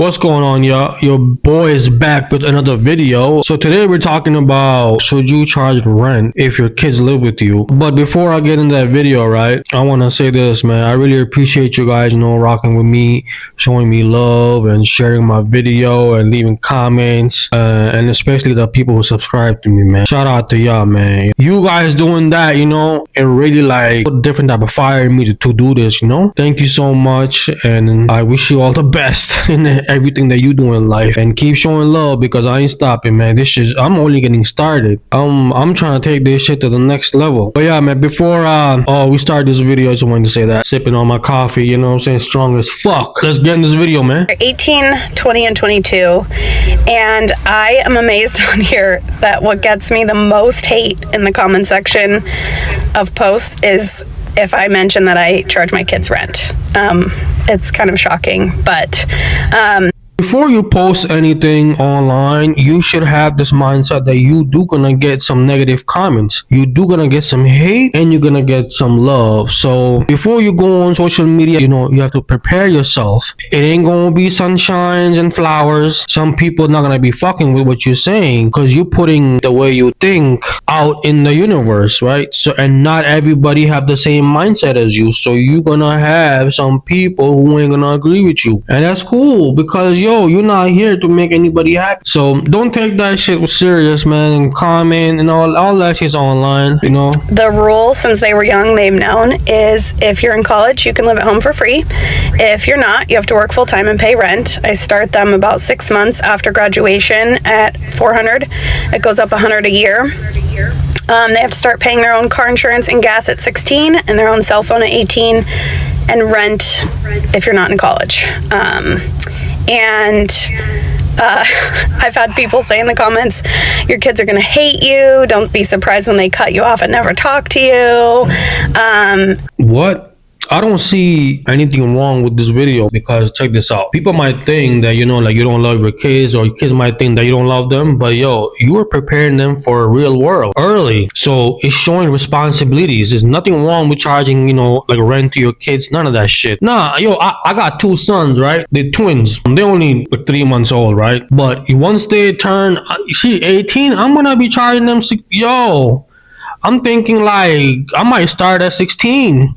What's going on, y'all? Your boy is back with another video. So today we're talking about should you charge rent if your kids live with you. But before I get into that video, right, I want to say this, man. I really appreciate you guys, rocking with me, showing me love and sharing my video and leaving comments, and especially the people who subscribe to me, man. Shout out to y'all, man. You guys doing that, it really like put a different type of fire in me to do this, Thank you so much, and I wish you all the best in everything that you do in life, and keep showing love because I ain't stopping, man. I'm only getting started. I'm trying to take this shit to the next level. But yeah, man, before we start this video, I just wanted to say that sipping on my coffee, strong as fuck. Let's get in this video, man. 18, 20, and 22, and I am amazed on here that what gets me the most hate in the comment section of posts is if I mention that I charge my kids rent. It's kind of shocking, but before you post anything online, you should have this mindset that you do gonna get some negative comments. You do gonna get some hate and you're gonna get some love. So before you go on social media, you have to prepare yourself. It ain't gonna be sunshines and flowers. Some people not gonna be fucking with what you're saying because you're putting the way you think out in the universe, right? So, and not everybody have the same mindset as you. So you're gonna have some people who ain't gonna agree with you. And that's cool because you're not here to make anybody happy. So don't take that shit serious, man, and comment and all that shit's online, The rule since they were young, they've known, is if you're in college, you can live at home for free. If you're not, you have to work full time and pay rent. I start them about 6 months after graduation at $400. It goes up $100 a year. They have to start paying their own car insurance and gas at 16 and their own cell phone at 18 and rent if you're not in college. And I've had people say in the comments, your kids are going to hate you. Don't be surprised when they cut you off and never talk to you. What? I don't see anything wrong with this video because check this out. People might think that, you don't love your kids, or your kids might think that you don't love them. But you are preparing them for a real world early. So it's showing responsibilities. There's nothing wrong with charging, like rent to your kids. None of that shit. Nah, I got two sons, right? They're twins. They're only 3 months old, right? But once they turn, 18, I'm going to be charging them. I'm thinking like I might start at 16.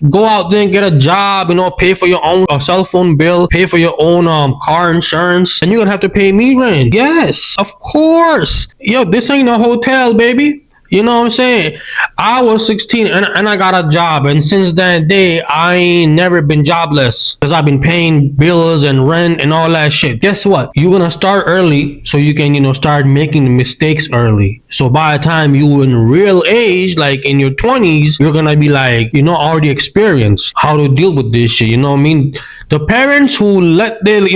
Go out there and get a job, pay for your own cell phone bill, pay for your own car insurance, and you're gonna have to pay me rent. Yes, of course. This ain't a hotel, baby. You know what I'm saying? I was 16 and I got a job, and since that day I ain't never been jobless because I've been paying bills and rent and all that shit. Guess what? You're gonna start early so you can start making mistakes early. So by the time you in real age, like in your 20s, you're gonna be like already experienced how to deal with this shit. You know what I mean? The parents who let their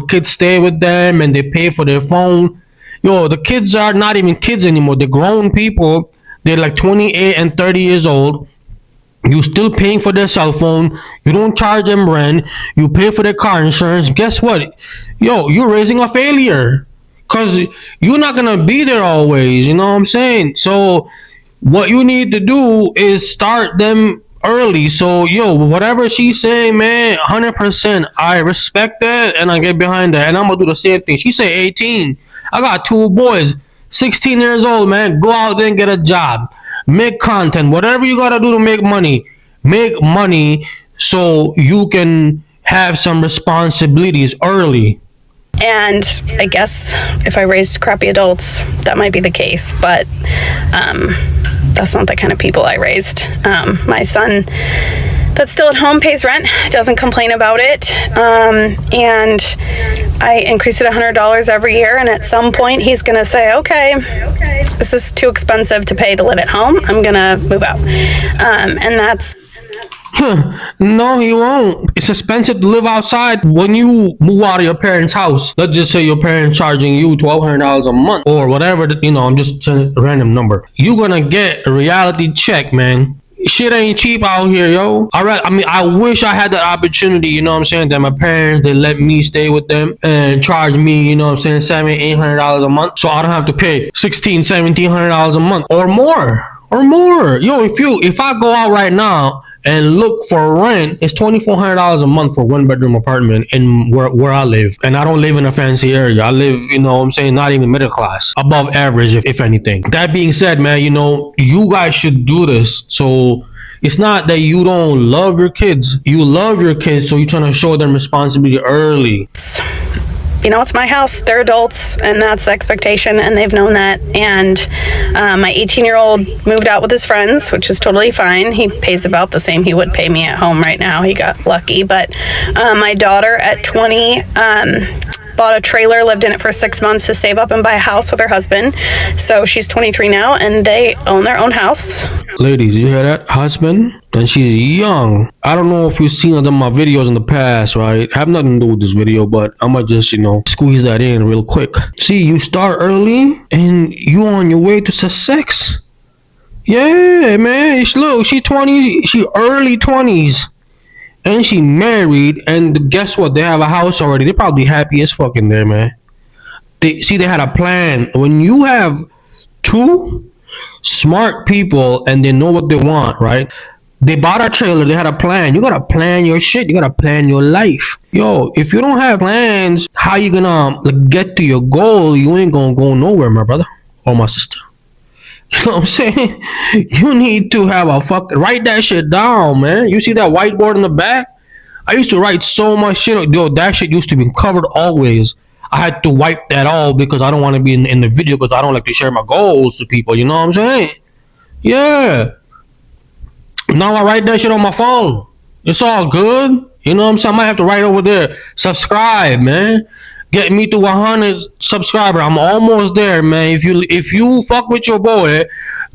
kids stay with them and they pay for their phone. The kids are not even kids anymore. They're grown people. They're like 28 and 30 years old. You still paying for their cell phone. You don't charge them rent. You pay for their car insurance. Guess what? You're raising a failure because you're not going to be there always. You know what I'm saying? So what you need to do is start them early. So whatever she's saying, man, 100%, I respect that and I get behind that, and I'm gonna do the same thing. She say 18. I got two boys, 16 years old, man. Go out there and get a job, make content, whatever you gotta do to make money so you can have some responsibilities early. And I guess if I raised crappy adults, that might be the case, but that's not the kind of people I raised. My son that's still at home pays rent, doesn't complain about it, and I increase it $100 every year, and at some point he's gonna say, okay, this is too expensive to pay to live at home, I'm gonna move out. And that's No, he won't. It's expensive to live outside. When you move out of your parents' house, let's just say your parents charging you $1,200 a month or whatever, I'm just a random number. You're gonna get a reality check, man. Shit ain't cheap out here, yo. I wish I had the opportunity, that my parents, they let me stay with them and charge me, $700-800 a month, so I don't have to pay $1,600-1,700 a month or more. If I go out right now and look for rent, it's $2,400 a month for 1 bedroom apartment in where I live. And I don't live in a fancy area. I live, you know what I'm saying, not even middle class, above average, if anything. That being said, man, you know, you guys should do this. So it's not that you don't love your kids. You love your kids, so you're trying to show them responsibility early. You know, it's my house. They're adults, and that's the expectation, and they've known that. And my 18-year-old moved out with his friends, which is totally fine. He pays about the same he would pay me at home right now. He got lucky. But my daughter at 20 bought a trailer, lived in it for 6 months to save up and buy a house with her husband. So she's 23 now, and they own their own house. Ladies, you hear that? Husband? And she's young. I don't know if you've seen other my videos in the past, right? Have nothing to do with this video, but I'ma just, you know, squeeze that in real quick. See, you start early and you on your way to success. Yeah, man. Look, she 20, she early 20s. And she married, and guess what? They have a house already. They're probably happy as fuck in there, man. They had a plan. When you have two smart people and they know what they want, right? They bought a trailer. They had a plan. You gotta plan your shit. You gotta plan your life. Yo, if you don't have plans, how you gonna get to your goal? You ain't gonna go nowhere, my brother or my sister. You know what I'm saying? You need to have write that shit down, man. You see that whiteboard in the back? I used to write so much shit. Yo, that shit used to be covered always. I had to wipe that all because I don't want to be in the video because I don't like to share my goals to people. You know what I'm saying? Yeah. Now I write that shit on my phone. It's all good. You know what I'm saying? I might have to write over there. Subscribe, man. Get me to 100 subscribers. I'm almost there, man. If you fuck with your boy,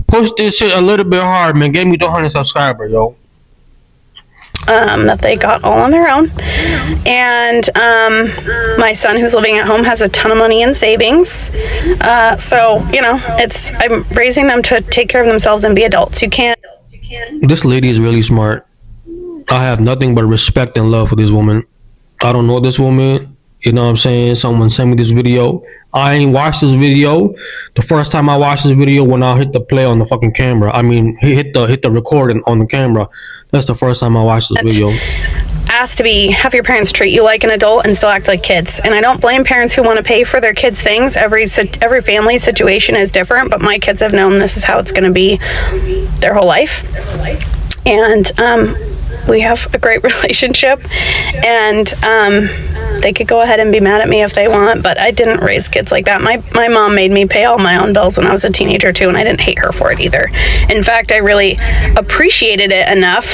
push this shit a little bit hard, man. Get me to 100 subscribers, yo. That they got all on their own. And my son, who's living at home, has a ton of money in savings. So, you know, I'm raising them to take care of themselves and be adults. You can't. This lady is really smart. I have nothing but respect and love for this woman. I don't know this woman. You know what I'm saying? Someone sent me this video. I ain't watched this video. The first time I watched this video when I hit the play on the fucking camera. I mean, hit the recording on the camera. That's the first time I watched this video. Asked to have your parents treat you like an adult and still act like kids. And I don't blame parents who want to pay for their kids' things. Every family situation is different, but my kids have known this is how it's going to be their whole life. And we have a great relationship, and they could go ahead and be mad at me if they want, but I didn't raise kids like that. My mom made me pay all my own bills when I was a teenager too, and I didn't hate her for it either. In fact, I really appreciated it enough,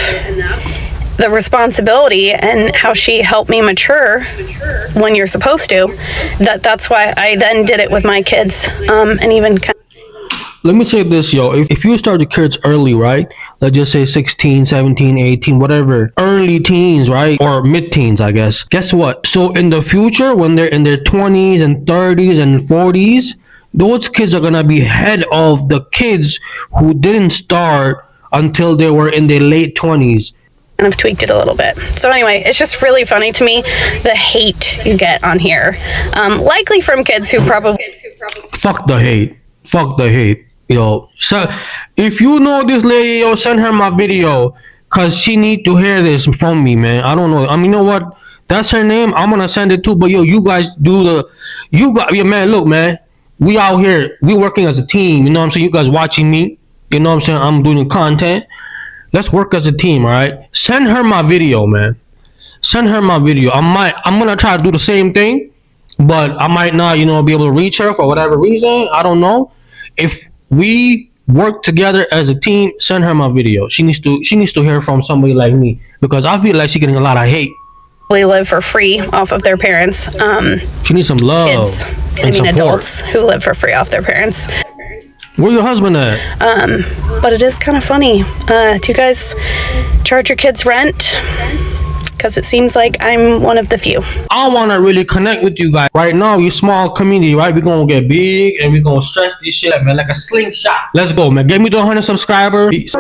the responsibility and how she helped me mature when you're supposed to, that's why I then did it with my kids. And even let me say this, yo. If you start your kids early, right? Let's just say 16, 17, 18, whatever. Early teens, right? Or mid-teens, I guess. Guess what? So in the future, when they're in their 20s and 30s and 40s, those kids are going to be ahead of the kids who didn't start until they were in their late 20s. And I've tweaked it a little bit. So anyway, it's just really funny to me, the hate you get on here. Likely from kids who probably... Fuck the hate. Fuck the hate. Yo, so if you know this lady, yo, send her my video, cause she need to hear this from me, man. I don't know. I mean, you know what? That's her name. I'm gonna send it too. But yo, you guys yeah, man. Look, man, we out here. We working as a team. You know what I'm saying? You guys watching me. You know what I'm saying? I'm doing content. Let's work as a team, all right? Send her my video, man. Send her my video. I'm gonna try to do the same thing, but I might not, you know, be able to reach her for whatever reason. I don't know. If we work together as a team, send her my video. She needs to hear from somebody like me, because I feel like she's getting a lot of hate. They live for free off of their parents. She needs some love. Kids, support. Adults who live for free off their parents. Where your husband at? But it is kind of funny. Do you guys charge your kids rent? Because it seems like I'm one of the few. I want to really connect with you guys. Right now, you small community, right? We're going to get big and we're going to stretch this shit, man, like a slingshot. Let's go, man. Get me to 100 subscribers. Peace.